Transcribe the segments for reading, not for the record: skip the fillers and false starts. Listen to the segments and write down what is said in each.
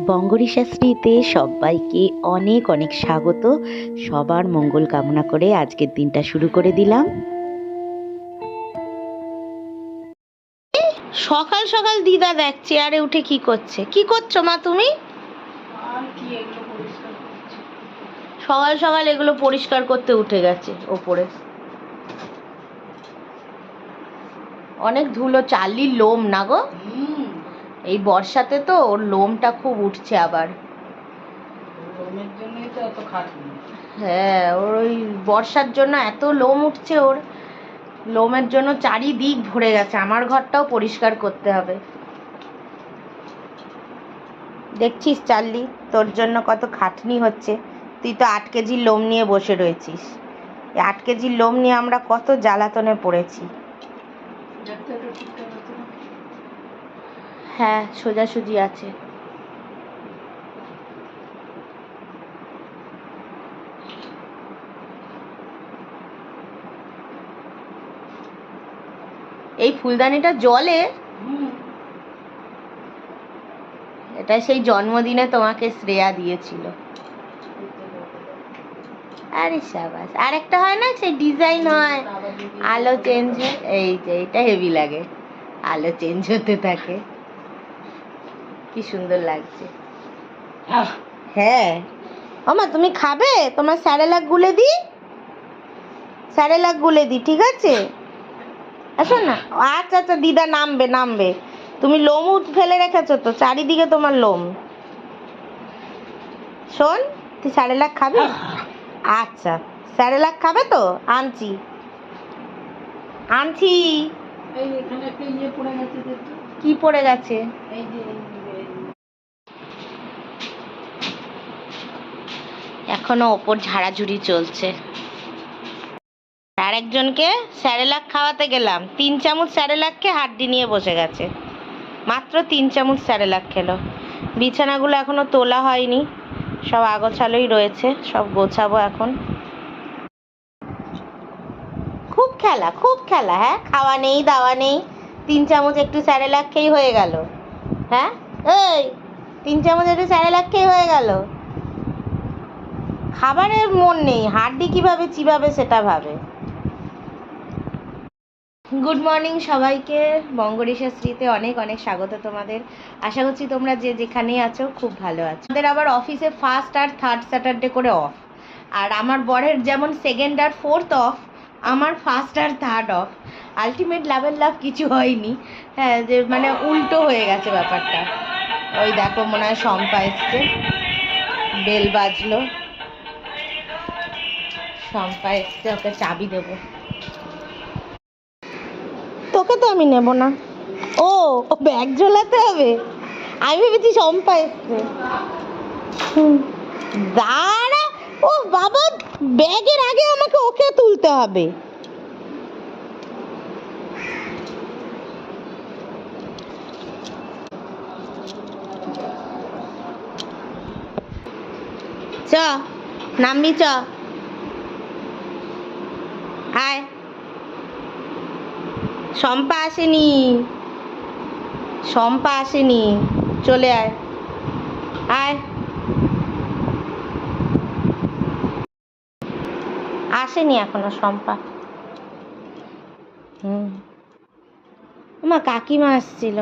বঙ্গরিশাশ্রীতে সবাইকে অনেক অনেক স্বাগত। সবার মঙ্গল কামনা করে আজকের দিনটা শুরু করে দিলাম। সকাল সকাল দিদা দেখ চেয়ারে উঠে কি করছে। কি করছো মা তুমি? সকাল সকাল এগুলো পরিষ্কার করতে উঠে গেছে ওপরে। অনেক ধুলো, চার্লির লোম না গো? এই বর্ষাতে তো ওর লোমটা খুব উঠছে আবার। লোমের জন্যই তো এত খাটনি। হ্যাঁ, ওর ওই বর্ষার জন্য এত লোম উঠছে, ওর লোমের জন্য চারিদিক ভরে গেছে। আমার ঘরটাও পরিষ্কার করতে হবে। দেখছিস চার্লি, তোর জন্য কত খাটনি হচ্ছে। তুই তো 8 কেজির লোম নিয়ে বসে রয়েছিস। 8 কেজির লোম নিয়ে আমরা কত জ্বালাতনে পড়েছি। হ্যাঁ, সোজাসুজি আছে। এই ফুলদানিটা জলে, এটা সেই জন্মদিনে তোমাকে শ্রেয়া দিয়েছিল। আরে সাবাস। আর একটা হয় না, সেই ডিজাইন হয়, আলো চেঞ্জ হয়। এই যে এটা হেভি লাগে, আলো চেঞ্জ হতে থাকে, কি সুন্দর লাগছে। হ্যাঁ ওমা, তুমি খাবে? তোমার স্যারেলাক গুলে দি, স্যারেলাক গুলে দি, ঠিক আছে? আসো না। আচ্ছা আচ্ছা, দিদা নামবে নামবে। তুমি লোম ফেলে রেখেছো তো চারিদিকে, তোমার লোম। শোন, তুই স্যারেলাক খাবি? আচ্ছা, স্যারেলাক খাবে তো? আনছি আনছি। কি পড়ে গেছে? এখনো ওপর ঝাড়াঝুড়ি চলছে। আর একজনকে স্যারেলাক খাওয়াতে গেলাম, 3 চামচ স্যারেলাককে হাড্ডি নিয়ে বসে গেছে। মাত্র 3 চামচ স্যারেলাক খেলো। বিছানাগুলো এখনো তোলা হয়নি, সব আগোছালোই রয়েছে, সব গোছাবো এখন। খুব খেলা, খুব খেলা। হ্যাঁ, খাওয়া নেই দাওয়া নেই, 3 চামচ একটু স্যারেলাক খেয়ে হয়ে গেল। হ্যাঁ এই 3 চামচ একটু স্যারেলাক খেয়ে হয়ে গেল। খাবারের মন নেই, হাড্ডি কিভাবে চিবাবে সেটা ভাবে। গুড মর্নিং সবাইকে, বঙ্গরিশাশ্রীতে অনেক অনেক স্বাগত তোমাদের। আশা করছি তোমরা যে যেখানেই আছো খুব ভালো আছো। আমাদের আবার অফিসে ফার্স্ট আর থার্ড স্যাটারডে করে অফ। আর আমার বরের যেমন সেকেন্ড আর ফোর্থ অফ, আমার ফার্স্ট আর থার্ড অফ। আলটিমেট লাভের লাভ কিছু হয়নি। হ্যাঁ, যে মানে উল্টো হয়ে গেছে ব্যাপারটা। ওই দেখো, মনে হয় শম্পা এসছে, বেল বাজলো। শম্পা এসছে, ওকে চাবি দেবো। তোকে তো আমি নেব না। ও ব্যাগ ঝোলাতে হবে, আমি ভেবেছি শম্পা এসছে। দাঁড়া, ও বাবা, ব্যাগের আগে আমাকে ওকে তুলতে হবে। চ নামবি, চ আয়। শম্পা আসেনি, শম্পা আসেনি, চলে আয়, আয়। আসেনি এখনো শম্পা। মা কাকিমা আসছিল,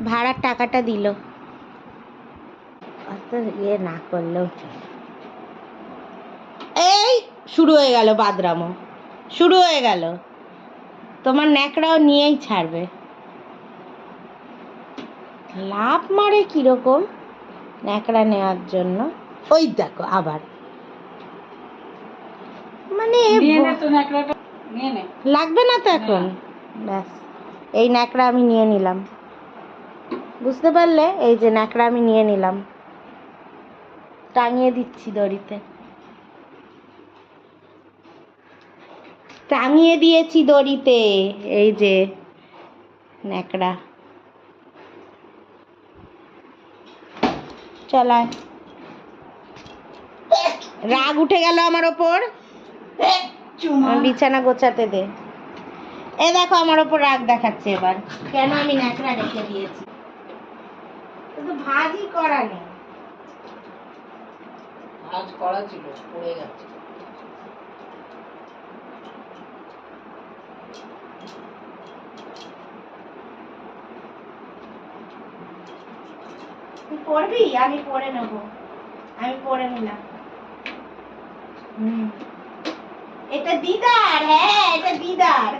ভাড়ার টাকাটা দিল। অত ইয়ে না করলেও চলে। এই শুরু হয়ে গেল বাদরামো, শুরু হয়ে গেল। তোমার ন্যাকড়াও নিয়েই ছাড়বে। লাভ মারে কিরকম ন্যাকড়া নেওয়ার জন্য। ওই দেখো আবার, মানে লাগবে না তো এখন। ব্যাস, এই ন্যাকড়া আমি নিয়ে নিলাম, বুঝতে পারলে? এই যে ন্যাকড়া আমি নিয়ে নিলাম, টাঙিয়ে দিচ্ছি দড়িতে, টাঙিয়ে দিয়েছি দড়িতে। এই যে ন্যাকড়া, চলায়। রাগ উঠে গেল আমার ওপর, বিছানা গোছাতে দে। এ দেখো আমার ওপর রাগ দেখাচ্ছে এবার, কেন আমি ন্যাকড়া রেখে দিয়েছি। তো ভাজি করা নেই। ভাজ করা ছিল, পড়ে গেছে। তুই পড়বি? আমি পড়ে নেব। আমি পড়ে নিলাম। এটা দিদার, হ্যাঁ এটা দিদার।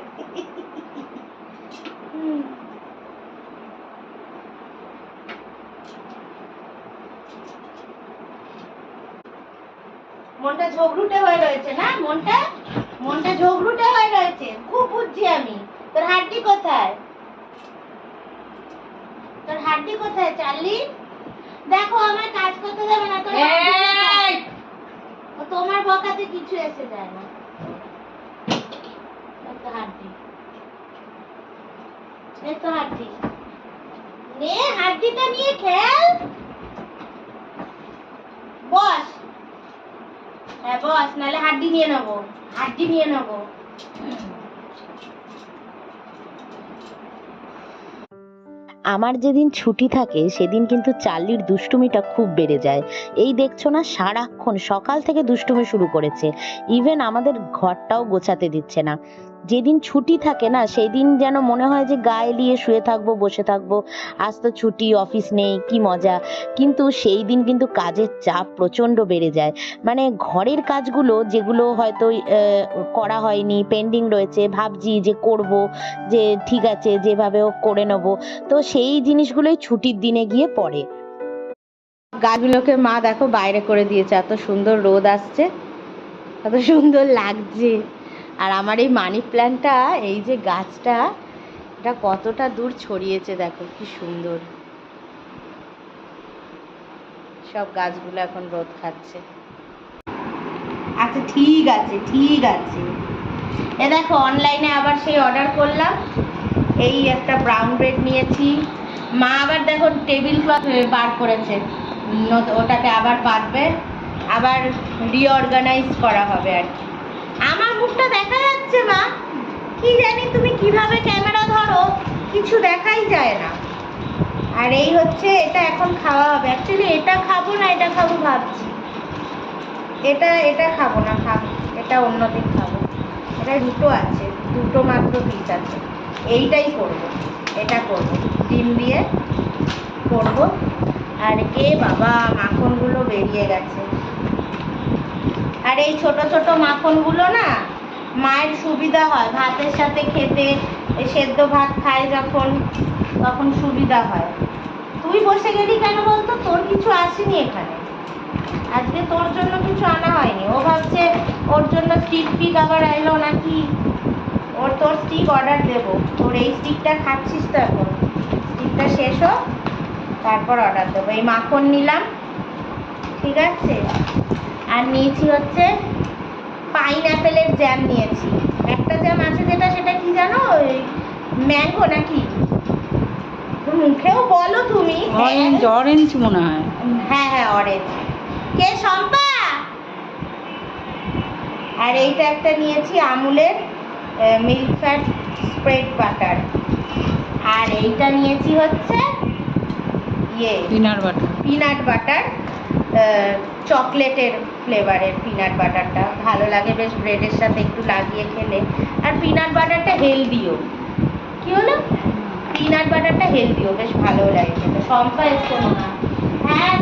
মনটা ঝগড়ুটে হয়ে রয়েছে না? মনটা ঝগড়ুটে হয়ে রয়েছে, খুব বুঝছি আমি। তোর হাড্ডি কোথায়? তোর হাড্ডি কোথায় চার্লি? দেখো আমার কাজ করতে যাবে না, তোমার বকাতে কিছু এসে যায় না। হাড্ডি হাড্ডি নে, হাড্ডিটা নিয়ে খেল। বস, হ্যাঁ বস, নাহলে হাড্ডি নিয়ে নেবো। আমার যেদিন ছুটি থাকে সেদিন কিন্তু চার্লির দুষ্টুমিটা খুব বেড়ে যায়। এই দেখছো না, সারাক্ষণ সকাল থেকে দুষ্টুমি শুরু করেছে। ইভেন আমাদের ঘরটাও গোছাতে দিচ্ছে না। যেদিন ছুটি থাকে না সেই দিন যেন মনে হয় যে গায়ে লিয়ে শুয়ে থাকবো, বসে থাকবো, আজ তো ছুটি, অফিস নেই, কি মজা। কিন্তু সেই দিন কিন্তু কাজের চাপ প্রচন্ড বেড়ে যায়। মানে ঘরের কাজগুলো যেগুলো হয়তো করা হয়নি, পেন্ডিং রয়েছে, ভাবছি যে করব, যে ঠিক আছে যেভাবে হোক করে নেবো, তো সেই জিনিসগুলোই ছুটির দিনে গিয়ে পড়ে। গাছগুলোকে মা দেখো বাইরে করে দিয়েছে, এত সুন্দর রোদ আসছে, এত সুন্দর লাগছে। আর আমার এই মানি প্ল্যান্টটা, এই যে গাছটা, এটা কতটা দূর ছড়িয়েছে দেখো, কি সুন্দর। সব গাছগুলো এখন রোদ খাচ্ছে। আচ্ছা ঠিক আছে। এ দেখো অনলাইনে আবার সেই অর্ডার করলাম, এই একটা ব্রাউন ব্রেড নিয়েছি। মা আবার দেখো টেবিল ক্লথ বার করেছে, ওটাকে আবার পাতবে, আবার রিঅর্গানাইজ করা হবে আর কি। আমার মুখটা দেখা যাচ্ছে মা? কি জানি তুমি কিভাবে ক্যামেরা ধরো, কিছু দেখাই যায় না। আর এই হচ্ছে, এটা এখন খাওয়া হবে। অ্যাকচুয়ালি এটা খাবো না, এটা খাবো ভাবছি। এটা খাবো না, এটা অন্যদিন খাবো। এটা দুটো মাত্র পিস আছে। এইটাই করব, এটা করব, ডিম দিয়ে করব। আর বাবা মাখনগুলো বেরিয়ে গেছে। আর এই ছোট ছোট মাখনগুলো না মায়ের সুবিধা হয় ভাতের সাথে খেতে, সেদ্ধ ভাত খায় যখন, তখন সুবিধা হয়। তুই বসে গেলি কেন বলতো? তোর কিছু আসেনি এখানে আজকে, তোর জন্য কিছু আনা হয়নি। ও ভাবছে ওর জন্য স্টিক আবার এলো নাকি। তোর স্টিক অর্ডার দেবো। তোর এই স্টিকটা খাচ্ছিস তো এখন, স্টিকটা শেষ হোক তারপর অর্ডার দেবো। এই মাখন নিলাম, ঠিক আছে। আর নিয়েছি হচ্ছে পাইনঅ্যাপেলের জ্যাম নিয়েছি। একটা জ্যাম আছে যেটা, সেটা কি জানো, ওই ম্যাঙ্গো নাকি, মুখেও বলো তুমি। অরেঞ্জ মনে হয়। হ্যাঁ অরেঞ্জ। কে শম্পা? আর এইটা একটা নিয়েছি আমুলের মিল্ক ফ্যাট স্প্রেড বাটার। আর এইটা নিয়েছি হচ্ছে পিনাট বাটার, চকলেটের ফ্লেভারের পিনাট বাটারটা ভালো লাগে বেশ, ব্রেডের সাথে একটু লাগিয়ে খেলে। আর পিনাট বাটারটা হেলদিও। কি হলো? পিনাট বাটারটা হেলদিও, বেশ ভালো লাগে খেতে। শম্পা এসছে না? হ্যাঁ।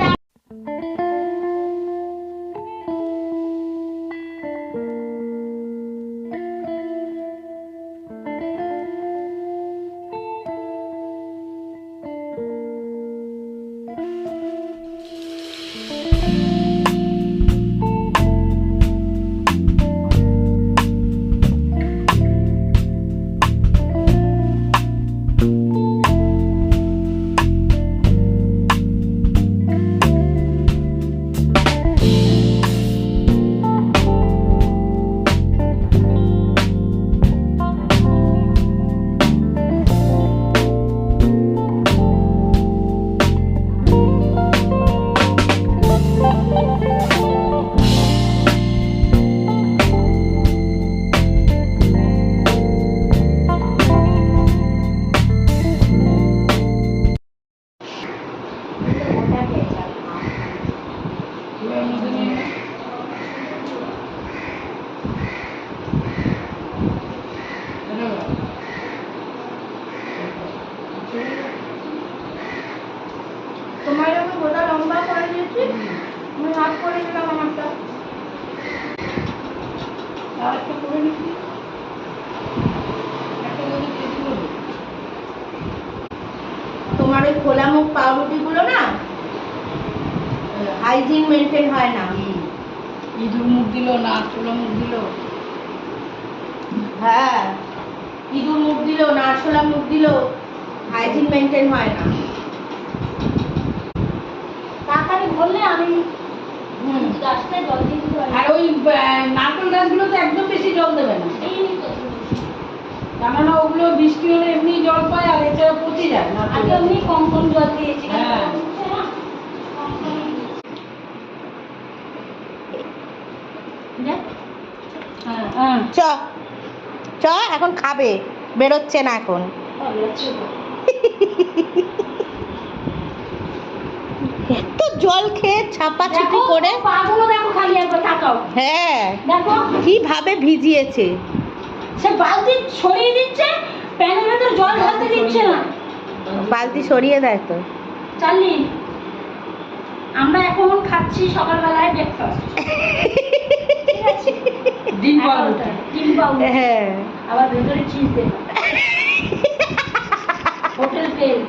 এর মধ্যে নিয়ে নে। তোমার আমি গোটা লম্বা করে দিয়েছি, আমি হাফ করে দিলাম আমারটা। আর একটা করে নিচ্ছি, একটা করে কেজি করবো। তোমার ওই খোলা মুখ পাউরুটিগুলো না হাইজিন মেনটেন হয় না। ইঁদুর মুখ দিল না ছোলা মুখ দিল। হ্যাঁ, ইঁদুর মুখ দিল, নারশোলা মুখ দিল, হাইজিন মেনটেন হয় না। তাড়াতাড়ি বললে আমি গাছটায় জল দিয়ে দিতে পারি। আর ওই নারকেল গাছগুলোতে একদম বেশি জল দেবে না, কেননা ওগুলো বৃষ্টি হলে এমনি জল পায় আর এছাড়া পচে যায় না। আগে এমনি কম কম জল দিয়েছি। হ্যাঁ। হ্যাঁ হ্যাঁ চ চ, এখন খাবে, বেরোচ্ছে না এখন। এত জল খেয়ে ছাপাছাপি করে, পাগুলো দেখো খালি একবার তাকাও, হ্যাঁ দেখো কিভাবে ভিজিয়েছে। সে বালতি সরিয়ে দিচ্ছে, প্যানের ভেতর জল ঢালতে দিচ্ছে না। বালতি সরিয়ে দেয় তো। চার্লি, আমরা এখন খাচ্ছি সকালবেলায় ব্রেকফাস্ট, ডিম পাউরুটি। ডিম পাউরুটি, হ্যাঁ আবার ভেতরে চিজ দেবো, হোটেল তেল।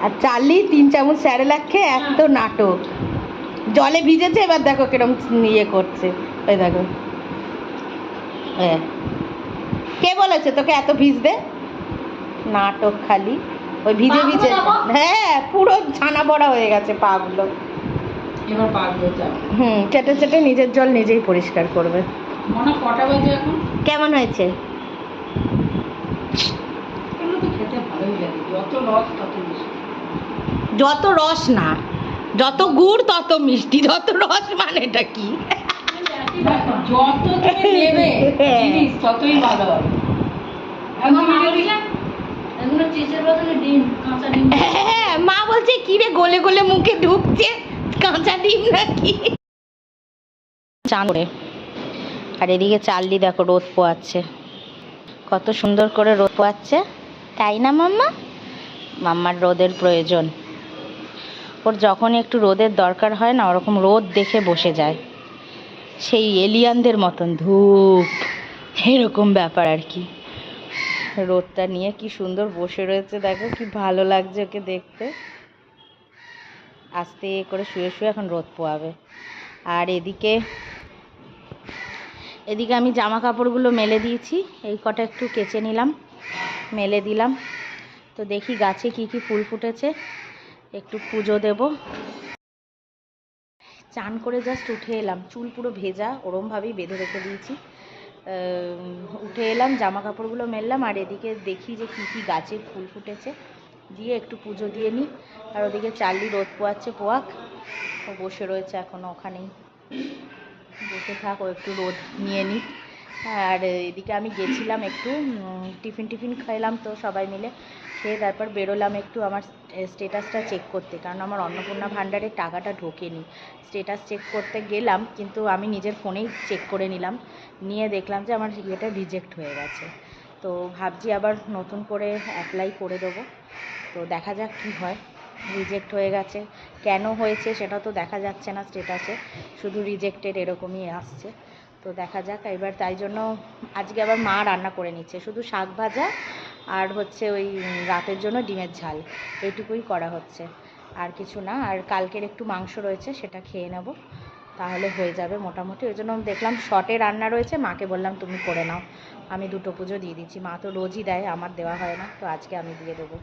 আর চার্লি 3 চামচ স্যারেলাক খেয়ে এত নাটক। জলে ভিজেছে, এবার দেখো কিরম ইয়ে করছে। ওই দেখো, কে বলেছে তোকে এত ভিজবে? নাটক খালি ওই ভিজে পা গুলো ভিজে। দেখো। হ্যাঁ, পুরো ছানা বড়া হয়ে গেছে পা গুলো। এবার পাগুলো যাবে। চেটে চেটে নিজের জল নিজেই পরিষ্কার করবে। মনে হয় কটা বাজে এখন? কেমন হয়েছে? এগুলো তো খেতে ভালোই লাগে, যত রস তত মিষ্টি। যত রস না, যত গুড় তত মিষ্টি। যত রস মানেটা কি? যত তুমি নেবে জিনিস ততই ভালো হবে। আর তুমি যদি এগুলো চিজের বদলে ডিম, কাঁচা ডিম। হ্যাঁ, মা বলছে কি রে গলে গলে মুখে ঢুকছে, কাঁচা ডিম নাকি? চান করে। আর এদিকে চার্লি দেখো রোদ পোয়াচ্ছে, কত সুন্দর করে রোদ পোয়াচ্ছে, তাই না মাম্মা? মাম্মার রোদের প্রয়োজন। ওর যখনই একটু রোদের দরকার হয় না, ওরকম রোদ দেখে বসে যায়, সেই এলিয়ানদের মতন ধূপ, এরকম ব্যাপার আর কি। রোদটা নিয়ে কি সুন্দর বসে রয়েছে, দেখো কি ভালো লাগছে ওকে দেখতে। আস্তে করে শুয়ে শুয়ে এখন রোদ পোয়াবে। আর এদিকে আমি জামা কাপড়গুলো মেলে দিয়েছি, এই কটা একটু কেচে নিলাম, মেলে দিলাম। তো দেখি গাছে কি কি ফুল ফুটেছে, একটু পুজো দেব। চান করে জাস্ট উঠে এলাম, চুল পুরো ভেজা, ওরমভাবেই বেঁধে রেখে দিয়েছি। উঠে এলাম, জামা কাপড়গুলো মেললাম, আর এদিকে দেখি যে কি কি গাছে ফুল ফুটেছে, দিয়ে একটু পুজো দিয়ে নিই। আর ওদিকে চার্লি রোদ পোয়াচ্ছে, পোয়াক, ও বসে রয়েছে এখনও ওখানেই, বসে থাক, ও একটু রোদ নিয়ে নিই। আর এদিকে আমি গেছিলাম একটু টিফিন খাইলাম তো সবাই মিলে, খেয়ে তারপর বেরোলাম একটু আমার স্টেটাসটা চেক করতে, কারণ আমার অন্নপূর্ণা ভাণ্ডারের টাকাটা ঢোকেনি। স্টেটাস চেক করতে গেলাম, কিন্তু আমি নিজের ফোনেই চেক করে নিলাম, নিয়ে দেখলাম যে আমার ইয়েটা রিজেক্ট হয়ে গেছে। তো ভাবছি আবার নতুন করে অ্যাপ্লাই করে দেবো, তো দেখা যাক কি হয়। রিজেক্ট হয়ে গেছে, কেন হয়েছে সেটা তো দেখা যাচ্ছে না স্টেটাসে, শুধু রিজেক্টেড এরকমই আসছে। তো দেখা যাক এবার, তাই জন্য আজকে আবার মা রান্না করে নিচ্ছে, শুধু শাক ভাজা আর হচ্ছে ওই রাতের জন্য ডিমের ঝাল, এইটুকুই করা হচ্ছে, আর কিছু না। আর কালকের একটু মাংস রয়েছে, সেটা খেয়ে নেব, তাহলে হয়ে যাবে মোটামুটি। ওই জন্য দেখলাম শর্টে রান্না রয়েছে, মাকে বললাম তুমি করে নাও, আমি 2টো পুজো দিয়ে দিচ্ছি। মা তো রোজই দেয়, আমার দেওয়া হয় না, তো আজকে আমি দিয়ে দেবো।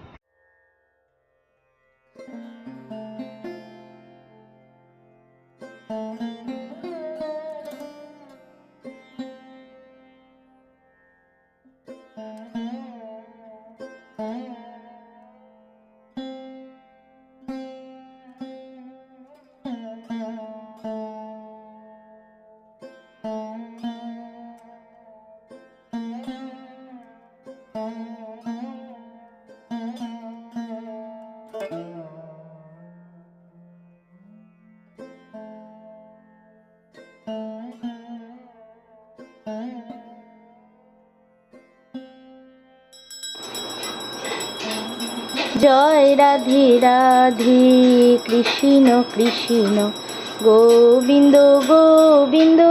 জয় রাধে রাধে কৃষ্ণ কৃষ্ণ গোবিন্দ গোবিন্দ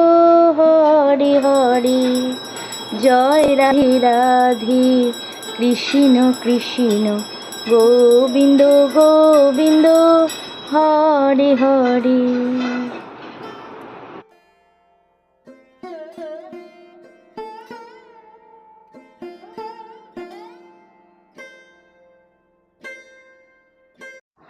হরে হরে। জয় রাধে রাধে কৃষ্ণ কৃষ্ণ গোবিন্দ গোবিন্দ হরে হরে।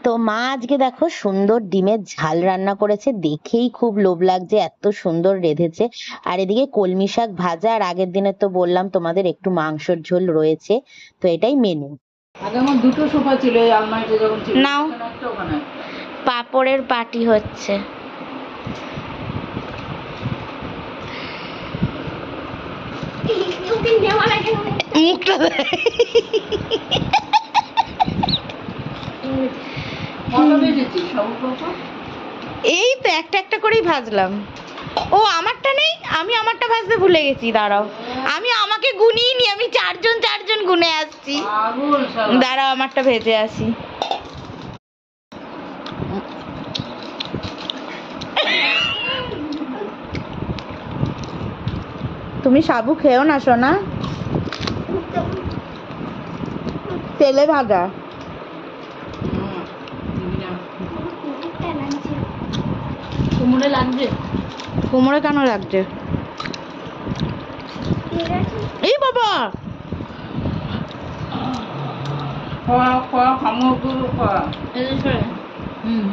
তো মা আজকে দেখো সুন্দর ডিমের ঝাল রান্না করেছে, দেখেই খুব লোভ লাগছে, এত সুন্দর রেঁধেছে। আর এদিকে কলমি শাক ভাজা, আর আগের দিনের তো বললাম তোমাদের একটু মাংসের ঝোল রয়েছে। তো এটাই মেনু। আগে আমার দুটো সোফা ছিল এই আলমারিতে যখন ছিল। নাও। এখানে একটা, ওখানে একটা। পাঁপড়ের পাটি হচ্ছে। মুখটা কটা বেজেছে সব কথা? এই তো একটা একটা করেই ভাজলাম। ও আমারটা নেই, আমি আমারটা ভাজতে ভুলে গেছি, দাঁড়াও। আমি আমাকে গুনিই নি, আমি চারজন গুনে আসছি। পাগল শালা। দাঁড়াও আমারটা ভেজে আসি। তুমি সাবু খেও না সোনা, তেলে ভাজা। কুমড়ে লাগছে? কোমরে কেন লাগছে? এই বাবা, খাওয়া খাওয়া খামো করো খাওয়া। হুম।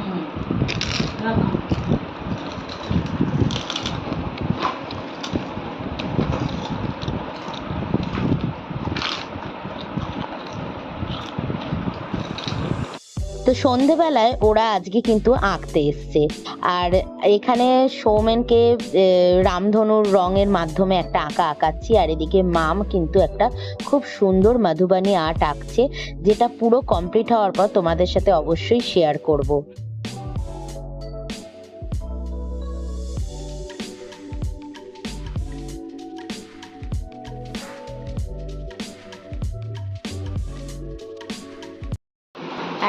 তো সন্ধেবেলায় ওরা আজকে কিন্তু আঁকতে এসছে, আর এখানে সৌমেনকে রামধনুর রঙের মাধ্যমে একটা আঁকা আঁকাচ্ছি, আর এদিকে মাম কিন্তু একটা খুব সুন্দর মধুবানী আর্ট আঁকছে, যেটা পুরো কমপ্লিট হওয়ার পর তোমাদের সাথে অবশ্যই শেয়ার করব।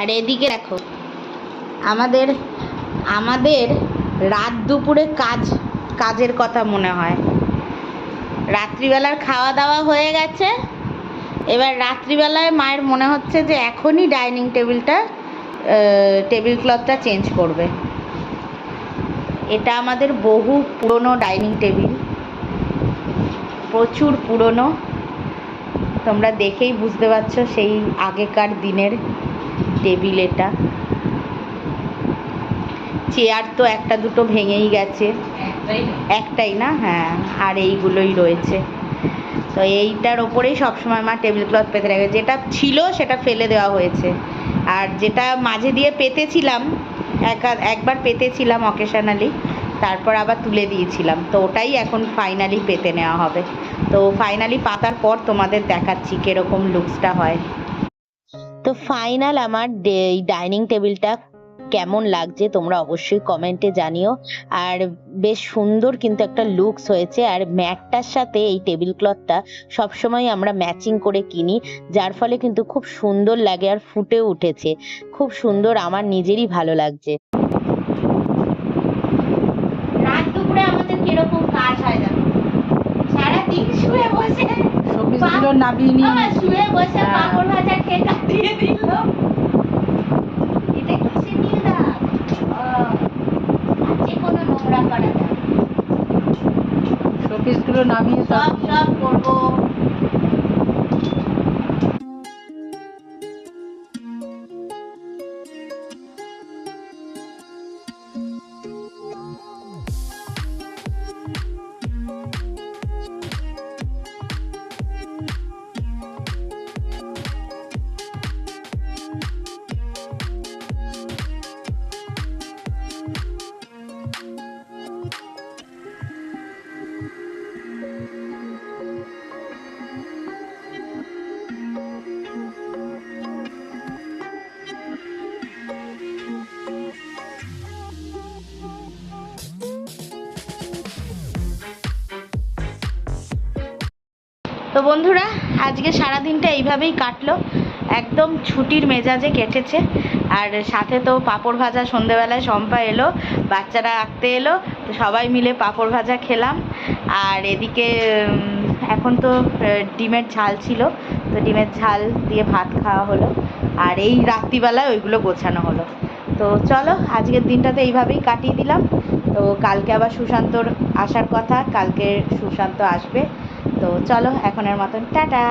আর এদিকে দেখো আমাদের আমাদের রাত দুপুরে কাজের কথা মনে হয়। রাত্রিবেলার খাওয়া দাওয়া হয়ে গেছে, এবার রাত্রিবেলায় মায়ের মনে হচ্ছে যে এখনই ডাইনিং টেবিল ক্লথটা চেঞ্জ করবে। এটা আমাদের বহু পুরনো ডাইনিং টেবিল, প্রচুর পুরনো, তোমরা দেখেই বুঝতে পারছো সেই আগেকার দিনের টেবিল। এটা চেয়ার তো একটা দুটো ভেঙেই গেছে, একটাই না, হ্যাঁ, আর এইগুলোই রয়েছে। তো এইটার ওপরেই সবসময় মা টেবিল ক্লথ পেতে রাখে, যেটা ছিল সেটা ফেলে দেওয়া হয়েছে, আর যেটা মাঝে দিয়ে পেতেছিলাম, একবার পেতেছিলাম অকেশনালি, তারপর আবার তুলে দিয়েছিলাম, তো ওটাই এখন ফাইনালি পেতে নেওয়া হবে। তো ফাইনালি পাতার পর তোমাদের দেখাচ্ছি কিরকম লুকসটা হয়। তো ফাইনাল আমার এই ডাইনিং টেবিলটা কেমন লাগছে তোমরা অবশ্যই কমেন্টে জানিও। আর বেশ সুন্দর কিন্তু একটা লুকস হয়েছে, আর ম্যাটটার সাথে এই টেবিল ক্লথটা সবসময় আমরা ম্যাচিং করে কিনি, যার ফলে কিন্তু খুব সুন্দর লাগে আর ফুটে উঠেছে, খুব সুন্দর, আমার নিজেরই ভালো লাগছে। রাত দুপুরে আমাদের কিরকম কাজ হয় জানো, সারাদিন শুয়ে বসে সবজিগুলো নাবিয়ে নিয়ে শুয়ে বসে পাঁপড় ভাজা খেয়ে কাটিয়ে দিল। এটা কিসে নিয়ে দাও, যে কোনো নোংরা করা যায়, শোপিসগুলো নামিয়ে সব করবো। তো বন্ধুরা আজকে সারাদিনটা এইভাবেই কাটলো। একদম ছুটির মেজাজে কেটেছে। আর সাথে তো পাঁপড় ভাজা, সন্ধেবেলায় শম্পা এলো, বাচ্চারা রাখতে এলো, তো সবাই মিলে পাঁপড় ভাজা খেলাম। আর এদিকে এখন তো ডিমের ঝাল ছিল, তো ডিমের ঝাল দিয়ে ভাত খাওয়া হলো। আর এই রাত্রিবেলায় ওইগুলো গোছানো হলো। তো চলো আজকের দিনটা তো এইভাবেই কাটিয়ে দিলাম। তো কালকে আবার সুশান্তর আসার কথা, কালকে সুশান্ত আসবে। তো চলো এখনের মতন টাটা।